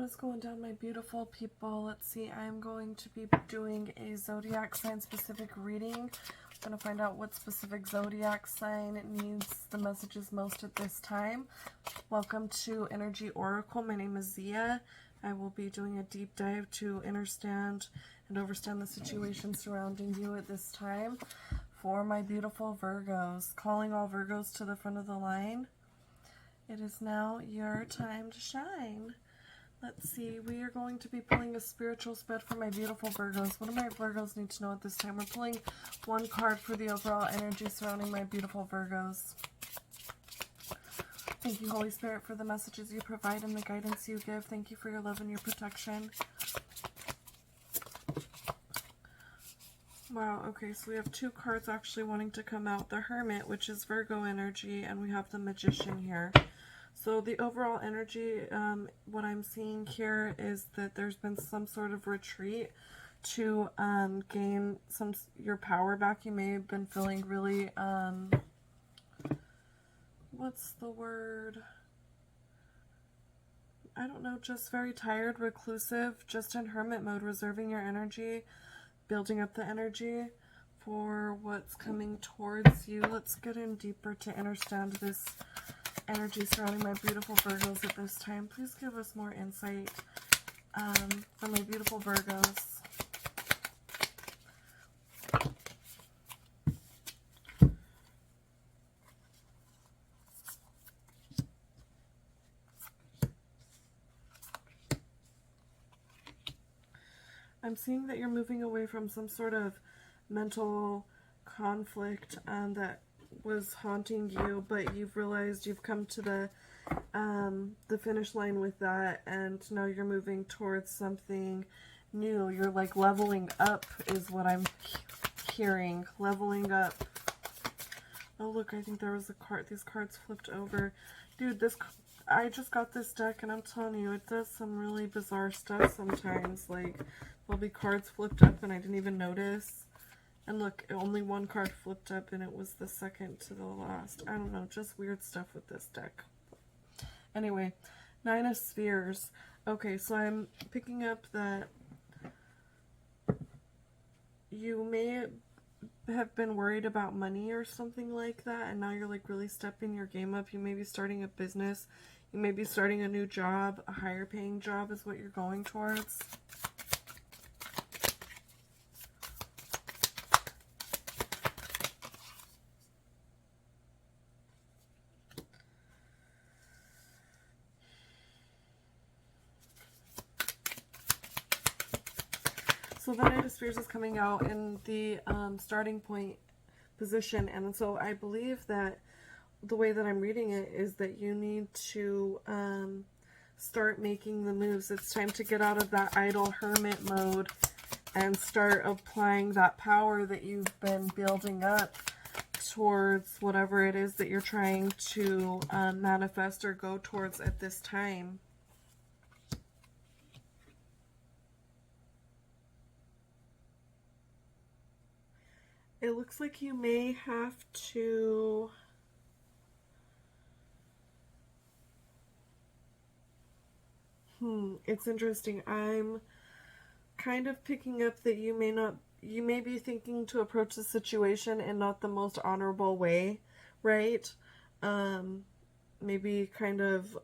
is going down, my beautiful people? Let's see, I'm going to be doing a zodiac sign specific reading. I'm going to find out what specific zodiac sign needs the messages most at this time. Welcome to innerG Oracle. My name is Zia. I will be doing a deep dive to understand and overstand the situation surrounding you at this time. For my beautiful Virgos, calling all Virgos to the front of the line. It is now your time to shine. Let's see, we are going to be pulling a spiritual spread for my beautiful Virgos. What do my Virgos need to know at this time? We're pulling one card for the overall energy surrounding my beautiful Virgos. Thank you, Holy Spirit, for the messages you provide and the guidance you give. Thank you for your love and your protection. Wow, okay, so we have two cards actually wanting to come out. The Hermit, which is Virgo energy, and we have the Magician here. So the overall energy, what I'm seeing here is that there's been some sort of retreat to gain your power back. You may have been feeling really, what's the word? I don't know, just very tired, reclusive, just in hermit mode, reserving your energy, building up the energy for what's coming towards you. Let's get in deeper to understand this energy surrounding my beautiful Virgos at this time. Please give us more insight for my beautiful Virgos. I'm seeing that you're moving away from some sort of mental conflict that was haunting you, but you've realized you've come to the finish line with that, and now you're moving towards something new. You're like leveling up is what I'm hearing. Leveling up. Oh look, I think there was a card. These cards flipped over. Dude, I just got this deck and I'm telling you, it does some really bizarre stuff sometimes. Like, there'll be cards flipped up and I didn't even notice. And look, only one card flipped up and it was the second to the last. I don't know, just weird stuff with this deck. Anyway, Nine of Spheres. Okay, so I'm picking up that you may have been worried about money or something like that, and now you're like really stepping your game up. You may be starting a business. You may be starting a new job. A higher paying job is what you're going towards. So the Knight of Spears is coming out in the starting point position, and so I believe that the way that I'm reading it is that you need to start making the moves. It's time to get out of that idle hermit mode and start applying that power that you've been building up towards whatever it is that you're trying to manifest or go towards at this time. It looks like you may have to it's interesting. I'm kind of picking up that you may be thinking to approach the situation in not the most honorable way, right? Maybe kind of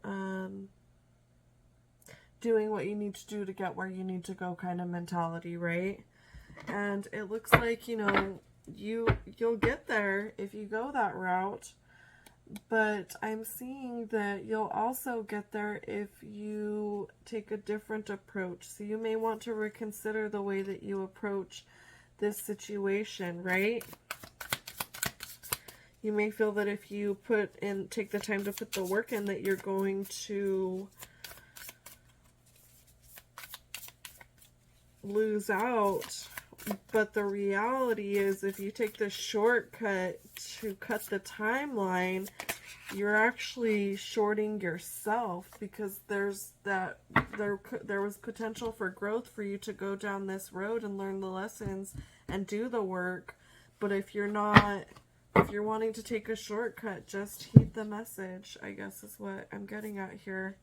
doing what you need to do to get where you need to go kind of mentality, right? And it looks like, you know, you'll get there if you go that route, but I'm seeing that you'll also get there if you take a different approach. So you may want to reconsider the way that you approach this situation, right? You may feel that if you take the time to put the work in, that you're going to lose out. But the reality is, if you take the shortcut to cut the timeline, you're actually shorting yourself, because there was potential for growth for you to go down this road and learn the lessons and do the work. But if you're wanting to take a shortcut, just heed the message, I guess is what I'm getting at here.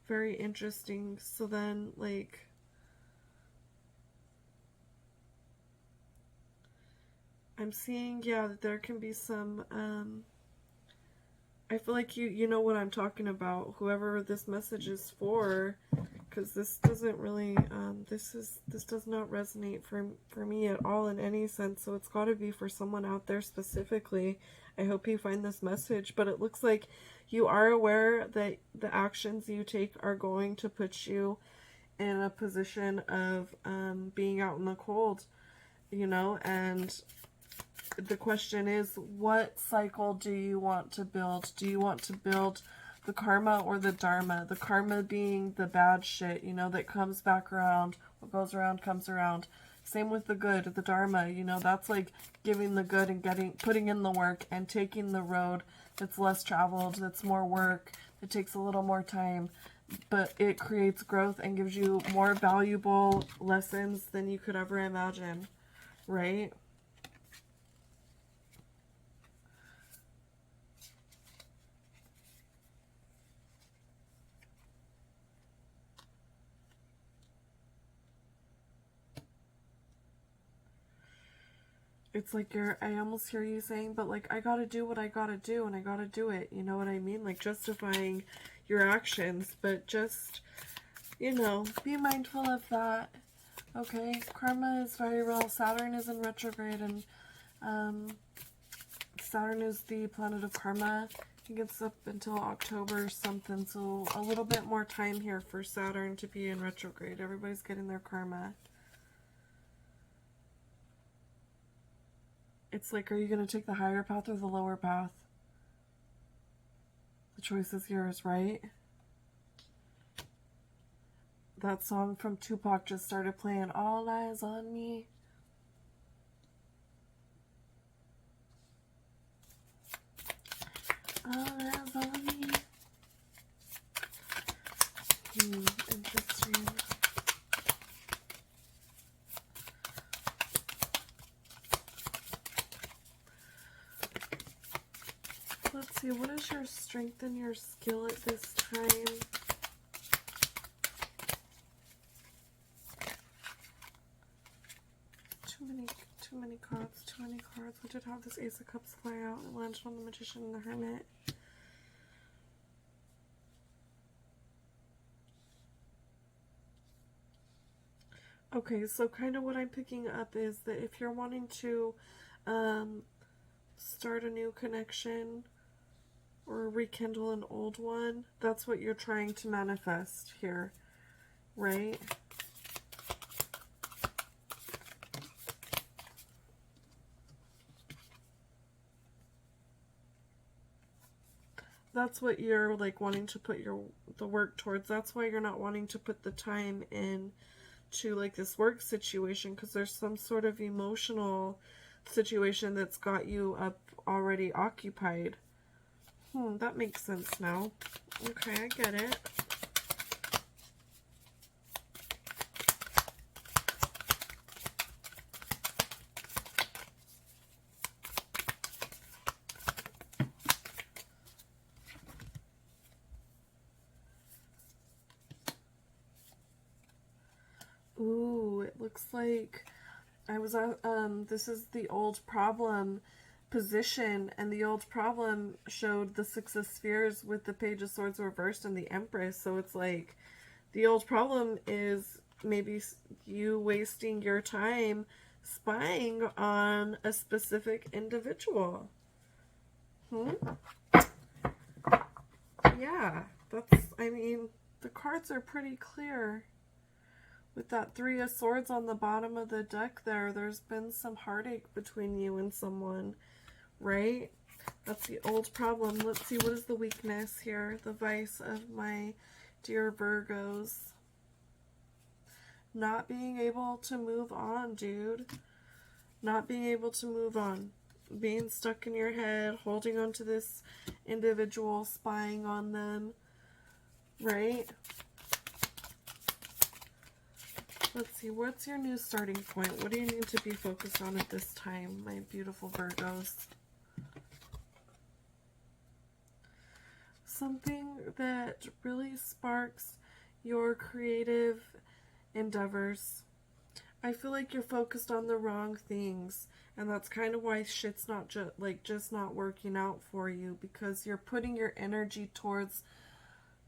Very interesting. So then, like, I'm seeing, yeah, that there can be some, I feel like you know what I'm talking about, whoever this message is for, because this doesn't really, this does not resonate for me at all in any sense, so it's got to be for someone out there specifically. I hope you find this message, but it looks like you are aware that the actions you take are going to put you in a position of being out in the cold, you know, and the question is, what cycle do you want to build? Do you want to build the karma or the dharma? The karma being the bad shit, you know, that comes back around. What goes around comes around. Same with the good, the dharma, you know, that's like giving the good and putting in the work and taking the road that's less traveled, that's more work, it takes a little more time, but it creates growth and gives you more valuable lessons than you could ever imagine, right? It's like I almost hear you saying, but like, I gotta do what I gotta do and I gotta do it. You know what I mean? Like justifying your actions, but just, you know, be mindful of that. Okay? Karma is very real. Saturn is in retrograde, and Saturn is the planet of karma. It gets up until October or something, so a little bit more time here for Saturn to be in retrograde. Everybody's getting their karma. It's like, are you going to take the higher path or the lower path? The choice is yours, right? That song from Tupac just started playing, All Eyes on Me. All eyes on me. Interesting. Let's see, what is your strength and your skill at this time? Too many cards, too many cards. We did have this Ace of Cups fly out and landed on the Magician and the Hermit. Okay, so kind of what I'm picking up is that if you're wanting to start a new connection or rekindle an old one, that's what you're trying to manifest here, right? That's what you're like wanting to put the work towards. That's why you're not wanting to put the time in to like this work situation, because there's some sort of emotional situation that's got you up already occupied. That makes sense now. Okay, I get it. Ooh, it looks like I was this is the old problem position, and the old problem showed the Six of Spheres with the Page of Swords reversed and the Empress. So it's like the old problem is maybe you wasting your time spying on a specific individual. Yeah, I mean, the cards are pretty clear. With that Three of Swords on the bottom of the deck there, there's been some heartache between you and someone, right? That's the old problem. Let's see, what is the weakness here? The vice of my dear Virgos. Not being able to move on, dude. Not being able to move on. Being stuck in your head, holding on to this individual, spying on them, right? Let's see, what's your new starting point? What do you need to be focused on at this time, my beautiful Virgos? Something that really sparks your creative endeavors. I feel like you're focused on the wrong things, and that's kind of why shit's not just not working out for you, because you're putting your energy towards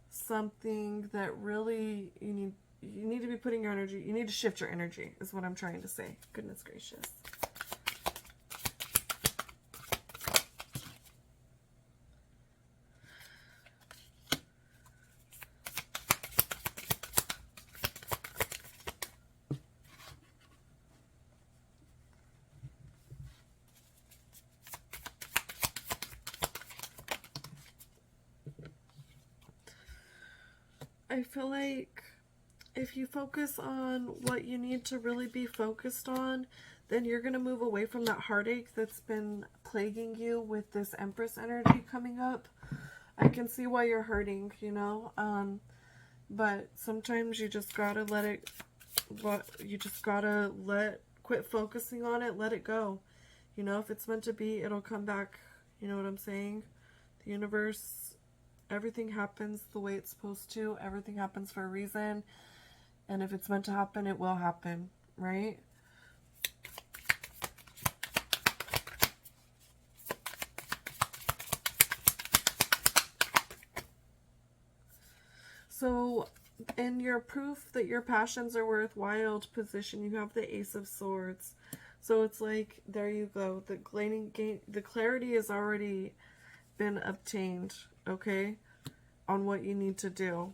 something that really you need to be putting your energy, you need to shift your energy is what I'm trying to say. Goodness gracious. I feel like if you focus on what you need to really be focused on, then you're going to move away from that heartache that's been plaguing you with this Empress energy coming up. I can see why you're hurting, you know, but sometimes you just gotta quit focusing on it, let it go. You know, if it's meant to be, it'll come back. You know what I'm saying? The universe, everything happens the way it's supposed to. Everything happens for a reason. And if it's meant to happen, it will happen, right? So, in your proof that your passions are worthwhile position, you have the Ace of Swords. So it's like, there you go. The clarity has already been obtained, okay, on what you need to do.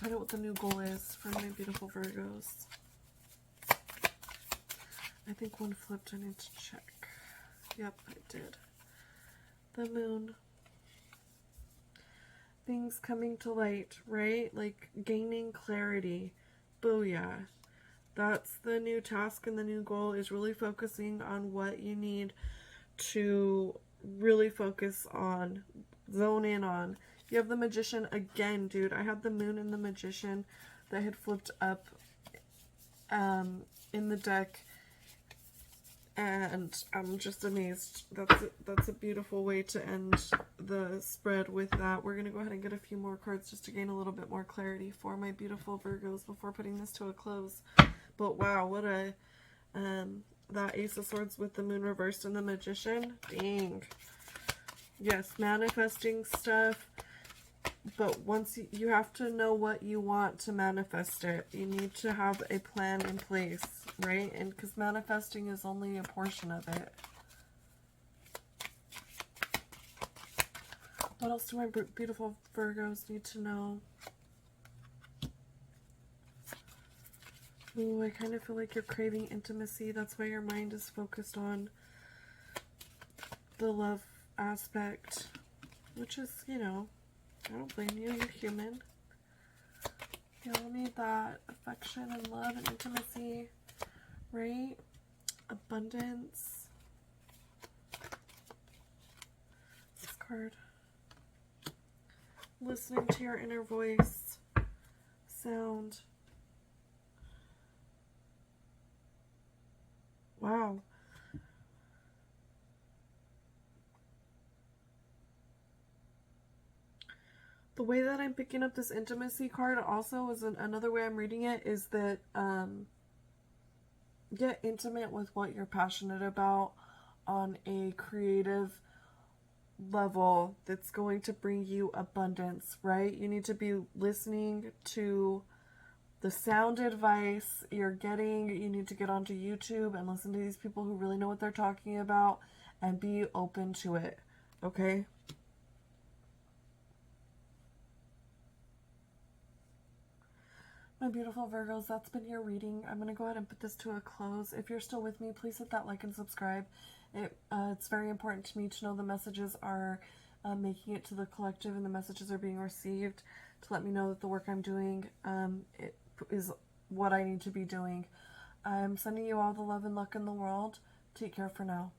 Find out what the new goal is for my beautiful Virgos. I think one flipped. I need to check. Yep, I did. The moon. Things coming to light, right? Like gaining clarity. Booyah. That's the new task, and the new goal is really focusing on what you need to really focus on, zone in on. You have the Magician again, dude. I had the moon and the Magician that had flipped up in the deck, and I'm just amazed. That's a beautiful way to end the spread with that. We're going to go ahead and get a few more cards just to gain a little bit more clarity for my beautiful Virgos before putting this to a close. But wow, what a that Ace of Swords with the moon reversed and the Magician. Dang. Yes, manifesting stuff. But once you have to know what you want to manifest it. You need to have a plan in place, right? And because manifesting is only a portion of it. What else do my beautiful Virgos need to know? Ooh, I kind of feel like you're craving intimacy. That's why your mind is focused on the love aspect, which is, you know, I don't blame you. You're human. You'll need that affection and love and intimacy, right? Abundance. This card. Listening to your inner voice. Sound. Wow. The way that I'm picking up this intimacy card also is another way I'm reading it is that get intimate with what you're passionate about on a creative level that's going to bring you abundance, right? You need to be listening to the sound advice you're getting. You need to get onto YouTube and listen to these people who really know what they're talking about and be open to it, okay? My beautiful Virgos, that's been your reading. I'm going to go ahead and put this to a close. If you're still with me, please hit that like and subscribe. It's very important to me to know the messages are making it to the collective and the messages are being received, to let me know that the work I'm doing it is what I need to be doing. I'm sending you all the love and luck in the world. Take care for now.